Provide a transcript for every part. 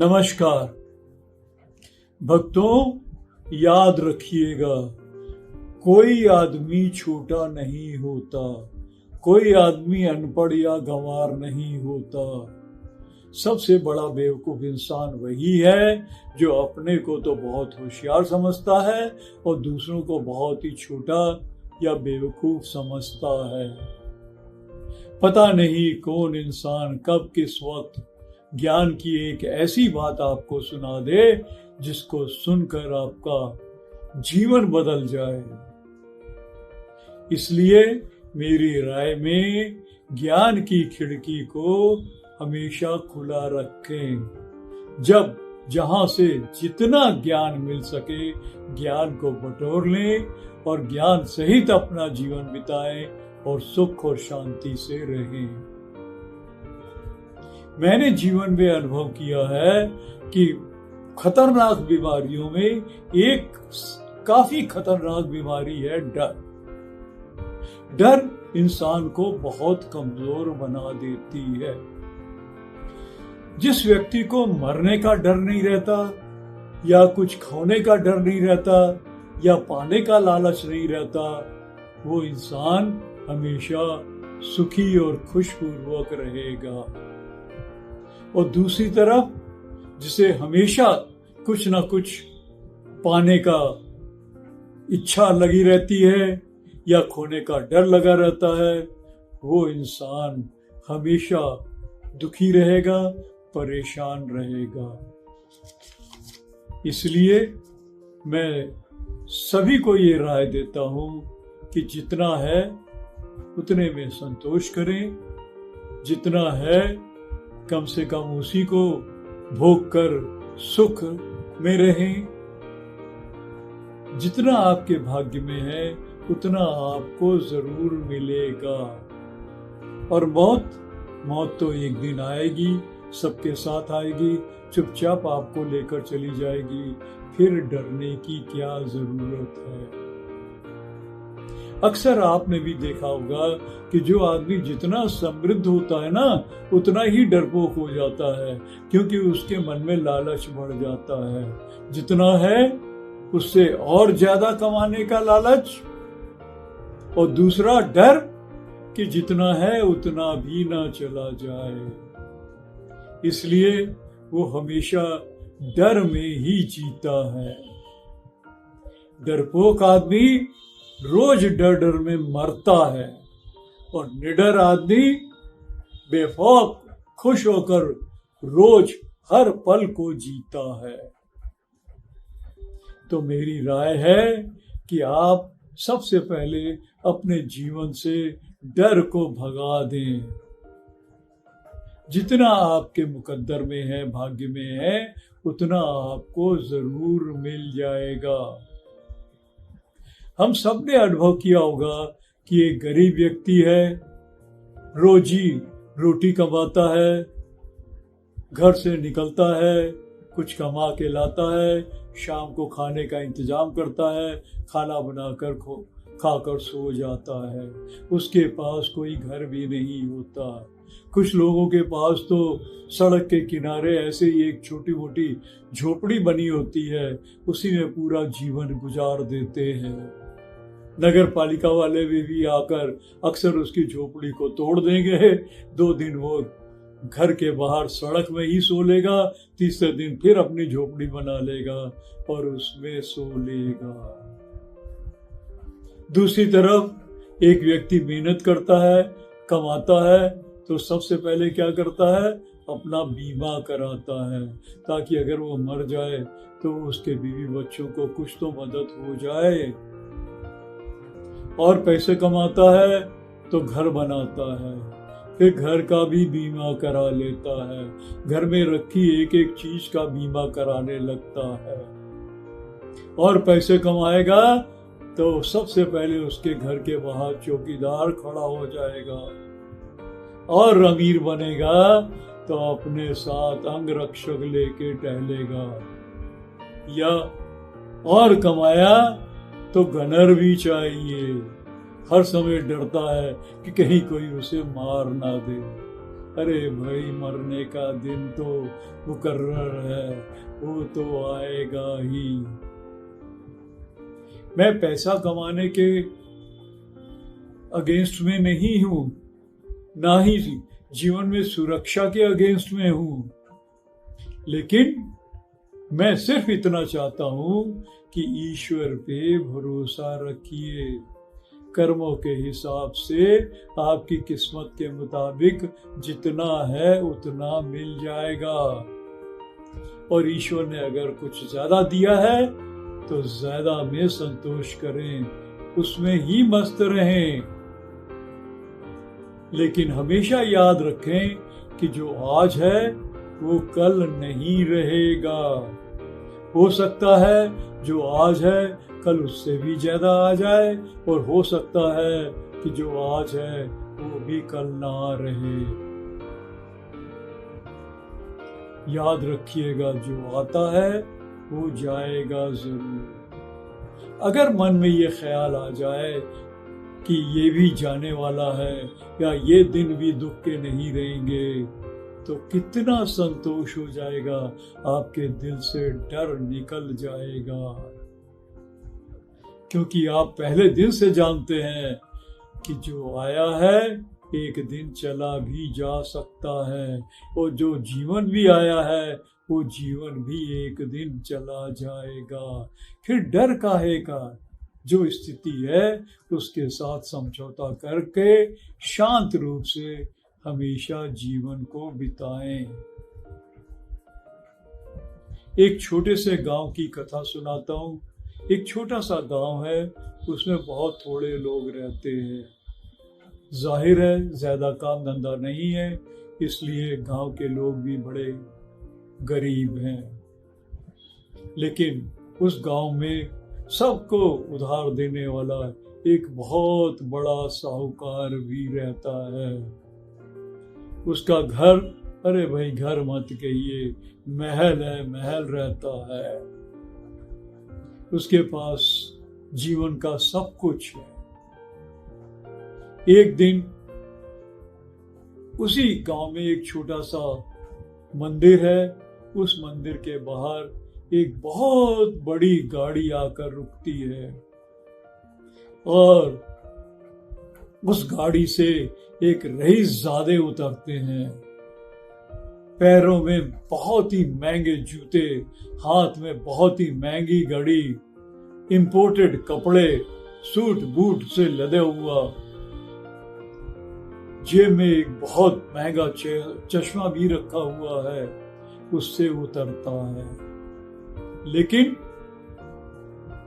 नमस्कार भक्तों, याद रखिएगा, कोई आदमी छोटा नहीं होता, कोई आदमी अनपढ़ या गंवार नहीं होता। सबसे बड़ा बेवकूफ इंसान वही है जो अपने को तो बहुत होशियार समझता है और दूसरों को बहुत ही छोटा या बेवकूफ समझता है। पता नहीं कौन इंसान कब किस वक्त ज्ञान की एक ऐसी बात आपको सुना दे जिसको सुनकर आपका जीवन बदल जाए। इसलिए मेरी राय में ज्ञान की खिड़की को हमेशा खुला रखें। जब जहां से जितना ज्ञान मिल सके ज्ञान को बटोर लें और ज्ञान सहित अपना जीवन बिताएं और सुख और शांति से रहें। मैंने जीवन में अनुभव किया है कि खतरनाक बीमारियों में एक काफी खतरनाक बीमारी है डर। डर इंसान को बहुत कमजोर बना देती है। जिस व्यक्ति को मरने का डर नहीं रहता या कुछ खोने का डर नहीं रहता या पाने का लालच नहीं रहता, वो इंसान हमेशा सुखी और खुशपूर्वक रहेगा। और दूसरी तरफ जिसे हमेशा कुछ ना कुछ पाने का इच्छा लगी रहती है या खोने का डर लगा रहता है, वो इंसान हमेशा दुखी रहेगा, परेशान रहेगा। इसलिए मैं सभी को ये राय देता हूं कि जितना है उतने में संतोष करें, जितना है कम से कम उसी को भोग कर सुख में रहें। जितना आपके भाग्य में है उतना आपको जरूर मिलेगा। और मौत तो एक दिन आएगी, सबके साथ आएगी, चुपचाप आपको लेकर चली जाएगी। फिर डरने की क्या जरूरत है। अक्सर आपने भी देखा होगा कि जो आदमी जितना समृद्ध होता है ना उतना ही डरपोक हो जाता है, क्योंकि उसके मन में लालच बढ़ जाता है। जितना है उससे और ज्यादा कमाने का लालच, और दूसरा डर कि जितना है उतना भी ना चला जाए। इसलिए वो हमेशा डर में ही जीता है। डरपोक आदमी रोज डर डर में मरता है और निडर आदमी बेखौफ खुश होकर रोज हर पल को जीता है। तो मेरी राय है कि आप सबसे पहले अपने जीवन से डर को भगा दें। जितना आपके मुकद्दर में है, भाग्य में है, उतना आपको जरूर मिल जाएगा। हम सब ने अनुभव किया होगा कि एक गरीब व्यक्ति है, रोजी रोटी कमाता है, घर से निकलता है, कुछ कमा के लाता है, शाम को खाने का इंतजाम करता है, खाना बनाकर खाकर सो जाता है। उसके पास कोई घर भी नहीं होता। कुछ लोगों के पास तो सड़क के किनारे ऐसे ही एक छोटी मोटी झोपड़ी बनी होती है, उसी में पूरा जीवन गुजार देते हैं। नगर पालिका वाले भी आकर अक्सर उसकी झोपड़ी को तोड़ देंगे। 2 दिन वो घर के बाहर सड़क में ही सो लेगा, तीसरे दिन फिर अपनी झोपड़ी बना लेगा और उसमें सो लेगा। दूसरी तरफ एक व्यक्ति मेहनत करता है, कमाता है, तो सबसे पहले क्या करता है, अपना बीमा कराता है, ताकि अगर वो मर जाए तो उसके बीवी बच्चों को कुछ तो मदद हो जाए। और पैसे कमाता है तो घर बनाता है, फिर घर का भी बीमा करा लेता है, घर में रखी एक एक चीज का बीमा कराने लगता है। और पैसे कमाएगा तो सबसे पहले उसके घर के बाहर चौकीदार खड़ा हो जाएगा। और अमीर बनेगा तो अपने साथ अंगरक्षक लेके टहलेगा। या और कमाया तो गनर भी चाहिए, हर समय डरता है कि कहीं कोई उसे मार ना दे। अरे भाई, मरने का दिन तो मुकर्रर है, वो तो आएगा ही। मैं पैसा कमाने के अगेंस्ट में नहीं हूं, ना ही जीवन में सुरक्षा के अगेंस्ट में हूं, लेकिन मैं सिर्फ इतना चाहता हूं कि ईश्वर पे भरोसा रखिए। कर्मों के हिसाब से आपकी किस्मत के मुताबिक जितना है उतना मिल जाएगा, और ईश्वर ने अगर कुछ ज्यादा दिया है तो ज्यादा में संतोष करें, उसमें ही मस्त रहें। लेकिन हमेशा याद रखें कि जो आज है वो कल नहीं रहेगा। हो सकता है जो आज है कल उससे भी ज्यादा आ जाए, और हो सकता है कि जो आज है वो भी कल ना रहे। याद रखिएगा, जो आता है वो जाएगा जरूर। अगर मन में ये ख्याल आ जाए कि ये भी जाने वाला है, या ये दिन भी दुख के नहीं रहेंगे, तो कितना संतोष हो जाएगा, आपके दिल से डर निकल जाएगा। क्योंकि आप पहले दिन से जानते हैं कि जो आया है एक दिन चला भी जा सकता है, और जो जीवन भी आया है वो जीवन भी एक दिन चला जाएगा। फिर डर काहे का? जो स्थिति है उसके साथ समझौता करके शांत रूप से हमेशा जीवन को बिताएं। एक छोटे से गांव की कथा सुनाता हूं। एक छोटा सा गांव है, उसमें बहुत थोड़े लोग रहते हैं। जाहिर है ज्यादा काम धंधा नहीं है, इसलिए गांव के लोग भी बड़े गरीब हैं। लेकिन उस गांव में सबको उधार देने वाला एक बहुत बड़ा साहूकार भी रहता है। उसका घर, अरे भाई घर मत कहिए, महल है, महल रहता है। उसके पास जीवन का सब कुछ है। एक दिन उसी गांव में एक छोटा सा मंदिर है। उस मंदिर के बाहर एक बहुत बड़ी गाड़ी आकर रुकती है, और उस गाड़ी से एक रईसजादे उतरते हैं। पैरों में बहुत ही महंगे जूते, हाथ में बहुत ही महंगी घड़ी, इंपोर्टेड कपड़े, सूट बूट से लदे हुआ, जेब में एक बहुत महंगा चश्मा भी रखा हुआ है, उससे उतरता है। लेकिन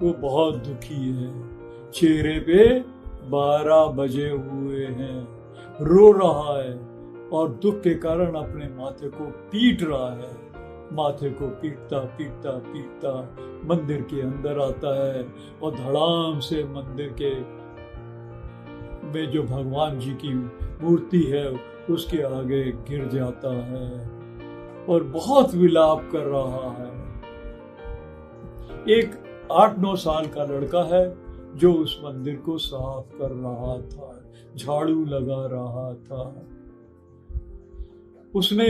वो बहुत दुखी है, चेहरे पे 12 बजे हुए हैं, रो रहा है और दुख के कारण अपने माथे को पीट रहा है। माथे को पीटता पीटता पीटता मंदिर के अंदर आता है, और धड़ाम से मंदिर के में जो भगवान जी की मूर्ति है उसके आगे गिर जाता है और बहुत विलाप कर रहा है। एक 8-9 साल का लड़का है जो उस मंदिर को साफ कर रहा था, झाड़ू लगा रहा था। उसने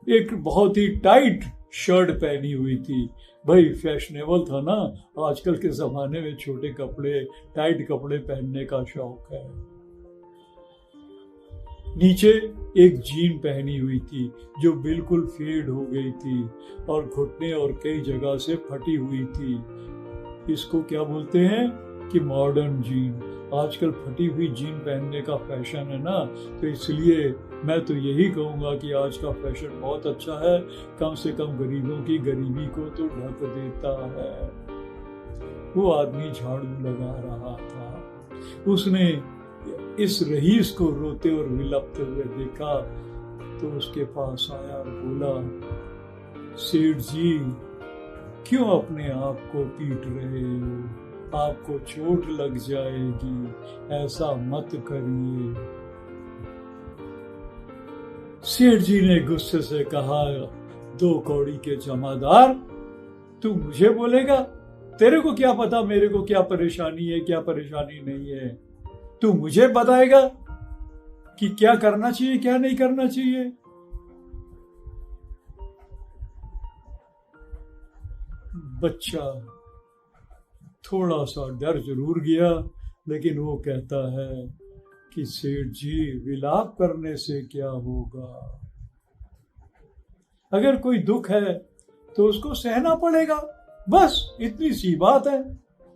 एक बहुत ही टाइट शर्ट पहनी हुई थी। भाई फैशनेबल था ना, आजकल के जमाने में छोटे कपड़े, टाइट कपड़े पहनने का शौक है। नीचे एक जीन पहनी हुई थी जो बिल्कुल फेड हो गई थी और घुटने और कई जगह से फटी हुई थी। इसको क्या बोलते हैं कि मॉडर्न जीन। आजकल फटी हुई जीन पहनने का फैशन है ना, तो इसलिए मैं तो यही कहूँगा कि आज का फैशन बहुत अच्छा है, कम से कम गरीबों की गरीबी को तो ढक देता है। वो आदमी झाड़ू लगा रहा था। उसने इस रईस को रोते और विलपते हुए देखा तो उसके पास आया और बोला, सेठ जी क्यों अपने आप को पीट रहे हो? आपको चोट लग जाएगी, ऐसा मत करिए। सेठ जी ने गुस्से से कहा, 2 कौड़ी के जमादार, तू मुझे बोलेगा? तेरे को क्या पता मेरे को क्या परेशानी है, क्या परेशानी नहीं है? तू मुझे बताएगा? कि क्या करना चाहिए क्या नहीं करना चाहिए। बच्चा थोड़ा सा डर जरूर गया, लेकिन वो कहता है कि सेठ जी, विलाप करने से क्या होगा? अगर कोई दुख है तो उसको सहना पड़ेगा, बस इतनी सी बात है।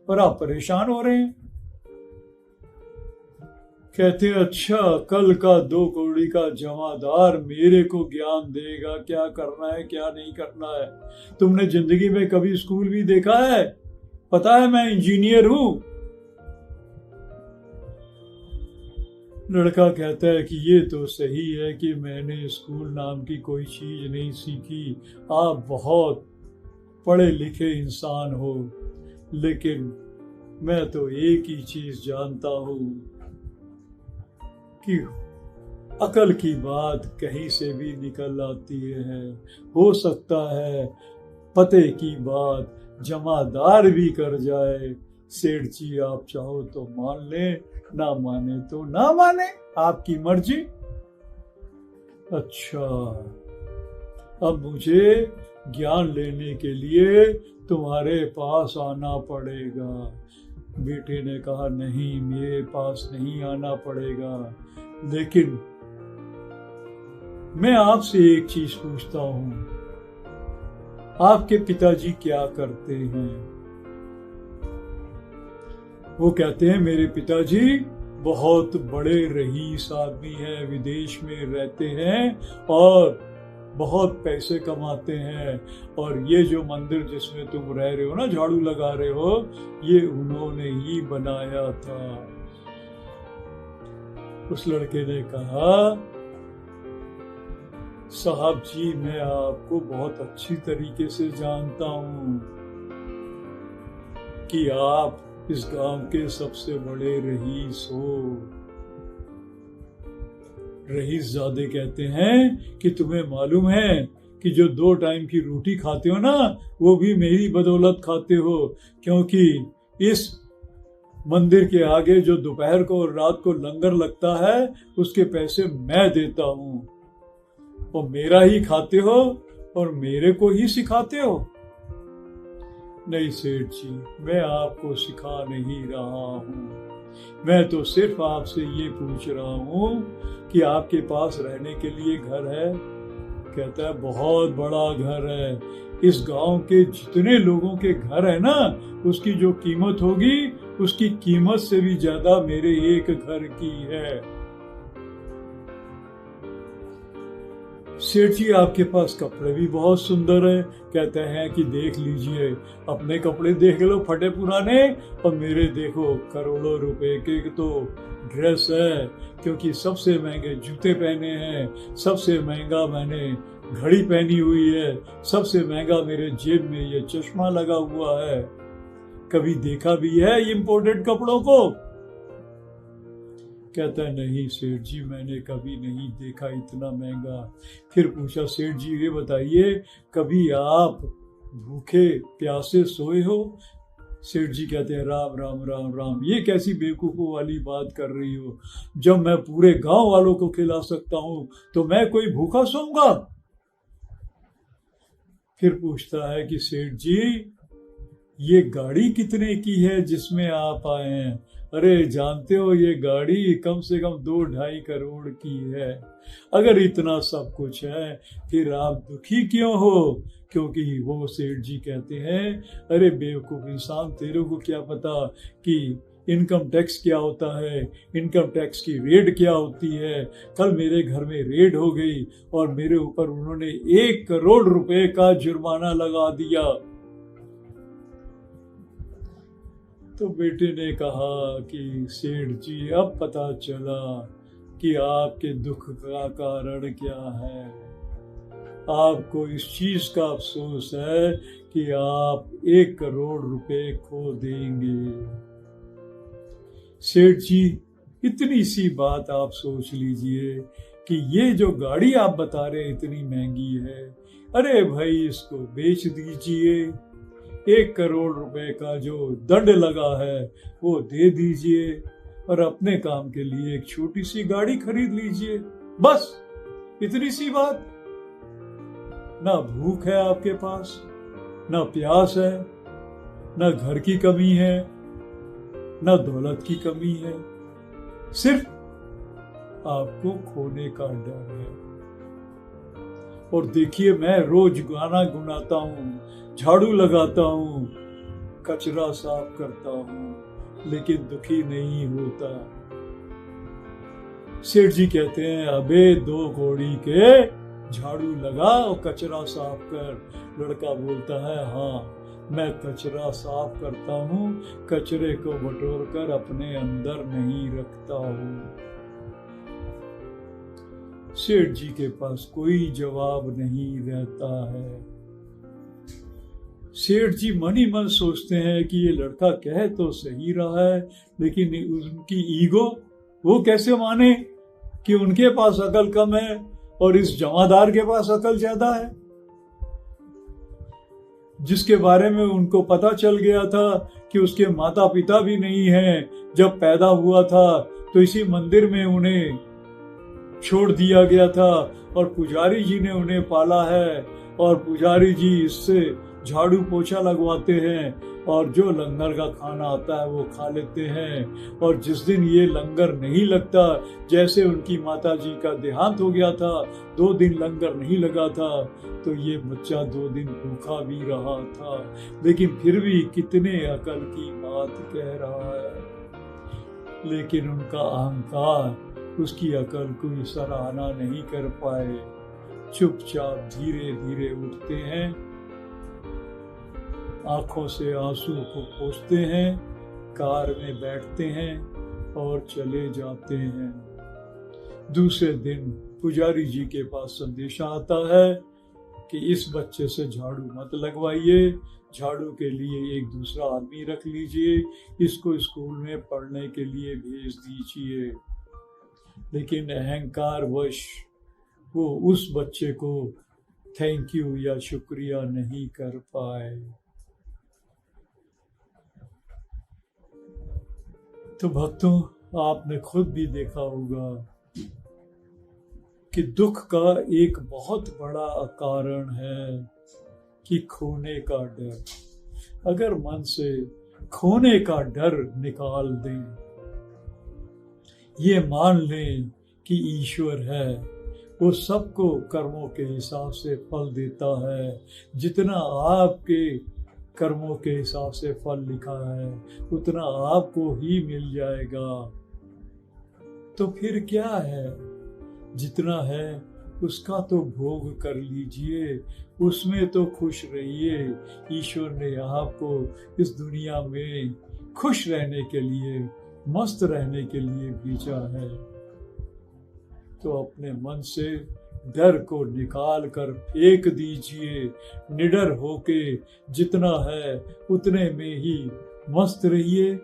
पर आप परेशान हो रहे हैं। कहते अच्छा, कल का 2 कौड़ी का जमादार मेरे को ज्ञान देगा क्या करना है क्या नहीं करना है। तुमने जिंदगी में कभी स्कूल भी देखा है? पता है मैं इंजीनियर हूं। लड़का कहता है कि ये तो सही है कि मैंने स्कूल नाम की कोई चीज नहीं सीखी, आप बहुत पढ़े लिखे इंसान हो, लेकिन मैं तो एक ही चीज जानता हूं कि अकल की बात कहीं से भी निकल आती है। हो सकता है पते की बात जमादार भी कर जाए। सेठ जी, आप चाहो तो मान ले, ना माने तो ना माने, आपकी मर्जी। अच्छा, अब मुझे ज्ञान लेने के लिए तुम्हारे पास आना पड़ेगा। बेटे ने कहा नहीं, मेरे पास नहीं आना पड़ेगा, लेकिन मैं आपसे एक चीज पूछता हूं, आपके पिताजी क्या करते हैं? वो कहते हैं मेरे पिताजी बहुत बड़े रईस आदमी हैं, विदेश में रहते हैं और बहुत पैसे कमाते हैं, और ये जो मंदिर जिसमें तुम रह रहे हो ना, झाड़ू लगा रहे हो, ये उन्होंने ही बनाया था। उस लड़के ने कहा साहब जी, मैं आपको बहुत अच्छी तरीके से जानता हूं कि आप इस गांव के सबसे बड़े रईस हो। रईसजादे कहते हैं कि तुम्हें मालूम है कि जो 2 टाइम की रोटी खाते हो ना, वो भी मेरी बदौलत खाते हो, क्योंकि इस मंदिर के आगे जो दोपहर को और रात को लंगर लगता है, उसके पैसे मैं देता हूं, और मेरा ही खाते हो और मेरे को ही सिखाते हो। नहीं सेठ जी, मैं आपको सिखा नहीं रहा हूं, मैं तो सिर्फ आपसे ये पूछ रहा हूं कि आपके पास रहने के लिए घर है? कहता है बहुत बड़ा घर है, इस गांव के जितने लोगों के घर है ना, उसकी जो कीमत होगी उसकी कीमत से भी ज्यादा मेरे एक घर की है। सेठ जी, आपके पास कपड़े भी बहुत सुंदर है। कहते हैं कि देख लीजिए, अपने कपड़े देख लो फटे पुराने, और मेरे देखो करोड़ों रुपए के तो ड्रेस है, क्योंकि सबसे महंगे जूते पहने हैं, सबसे महंगा मैंने घड़ी पहनी हुई है, सबसे महंगा मेरे जेब में ये चश्मा लगा हुआ है। कभी देखा भी है इंपोर्टेड कपड़ों को? कहता है नहीं सेठ जी, मैंने कभी नहीं देखा इतना महंगा। फिर पूछा सेठ जी, ये बताइए कभी आप भूखे प्यासे सोए हो? सेठ जी कहते हैं राम राम राम राम, ये कैसी बेवकूफों वाली बात कर रही हो? जब मैं पूरे गांव वालों को खिला सकता हूं तो मैं कोई भूखा सोऊंगा? फिर पूछता है कि सेठ जी, ये गाड़ी कितने की है जिसमें आप आए हैं? अरे जानते हो, ये गाड़ी कम से कम 2-2.5 करोड़ की है। अगर इतना सब कुछ है फिर आप दुखी क्यों हो? क्योंकि वो सेठ जी कहते हैं अरे बेवकूफ इंसान, तेरे को क्या पता कि इनकम टैक्स क्या होता है, इनकम टैक्स की रेड क्या होती है। कल मेरे घर में रेड हो गई और मेरे ऊपर उन्होंने 1 करोड़ रुपए का जुर्माना लगा दिया। तो बेटे ने कहा कि सेठ जी, अब पता चला कि आपके दुख का कारण क्या है। आपको इस चीज का अफसोस है कि आप 1 करोड़ रुपए खो देंगे। सेठ जी, इतनी सी बात आप सोच लीजिए कि ये जो गाड़ी आप बता रहे इतनी महंगी है, अरे भाई इसको बेच दीजिए, 1 करोड़ रुपए का जो दंड लगा है वो दे दीजिए, और अपने काम के लिए एक छोटी सी गाड़ी खरीद लीजिए। बस इतनी सी बात। ना भूख है आपके पास, ना प्यास है, ना घर की कमी है, ना दौलत की कमी है, सिर्फ आपको खोने का डर है। और देखिए, मैं रोज गाना गुनाता हूँ, झाड़ू लगाता हूँ, कचरा साफ करता हूँ, लेकिन दुखी नहीं होता। सेठ जी कहते हैं, अबे 2 कौड़ी के झाड़ू लगा और कचरा साफ कर। लड़का बोलता है, हाँ मैं कचरा साफ करता हूँ, कचरे को बटोर कर अपने अंदर नहीं रखता हूँ। सेठ जी के पास कोई जवाब नहीं रहता है। सेठ जी मन ही मन सोचते हैं कि ये लड़का कह तो सही रहा है, लेकिन उनकी ईगो वो कैसे माने कि उनके पास अकल कम है और इस जमादार के पास अकल ज्यादा है, जिसके बारे में उनको पता चल गया था कि उसके माता पिता भी नहीं हैं। जब पैदा हुआ था तो इसी मंदिर में उन्हें छोड़ दिया गया था और पुजारी जी ने उन्हें पाला है, और पुजारी जी इससे झाड़ू पोछा लगवाते हैं और जो लंगर का खाना आता है वो खा लेते हैं। और जिस दिन ये लंगर नहीं लगता, जैसे उनकी माता जी का देहांत हो गया था, 2 दिन लंगर नहीं लगा था, तो ये बच्चा 2 दिन भूखा भी रहा था, लेकिन फिर भी कितने अकल की बात कह रहा है। लेकिन उनका अहंकार उसकी अकल को सराहना नहीं कर पाए। चुपचाप धीरे धीरे उठते हैं, आंखों से आंसू को पोंछते हैं, कार में बैठते हैं और चले जाते हैं। दूसरे दिन पुजारी जी के पास संदेशा आता है कि इस बच्चे से झाड़ू मत लगवाइए, झाड़ू के लिए एक दूसरा आदमी रख लीजिए, इसको स्कूल में पढ़ने के लिए भेज दीजिए। लेकिन अहंकार वश वो उस बच्चे को थैंक यू या शुक्रिया नहीं कर पाए। तो भक्तों, आपने खुद भी देखा होगा कि दुख का एक बहुत बड़ा कारण है कि खोने का डर। अगर मन से खोने का डर निकाल दें, ये मान लें कि ईश्वर है, वो सबको कर्मों के हिसाब से फल देता है। जितना आपके कर्मों के हिसाब से फल लिखा है उतना आपको ही मिल जाएगा। तो फिर क्या है, जितना है उसका तो भोग कर लीजिए, उसमें तो खुश रहिए। ईश्वर ने आपको इस दुनिया में खुश रहने के लिए, मस्त रहने के लिए भेजा है। तो अपने मन से डर को निकाल कर फेंक दीजिए, निडर होके जितना है उतने में ही मस्त रहिए,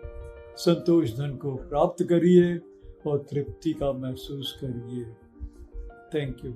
संतोष धन को प्राप्त करिए और तृप्ति का महसूस करिए। Thank you.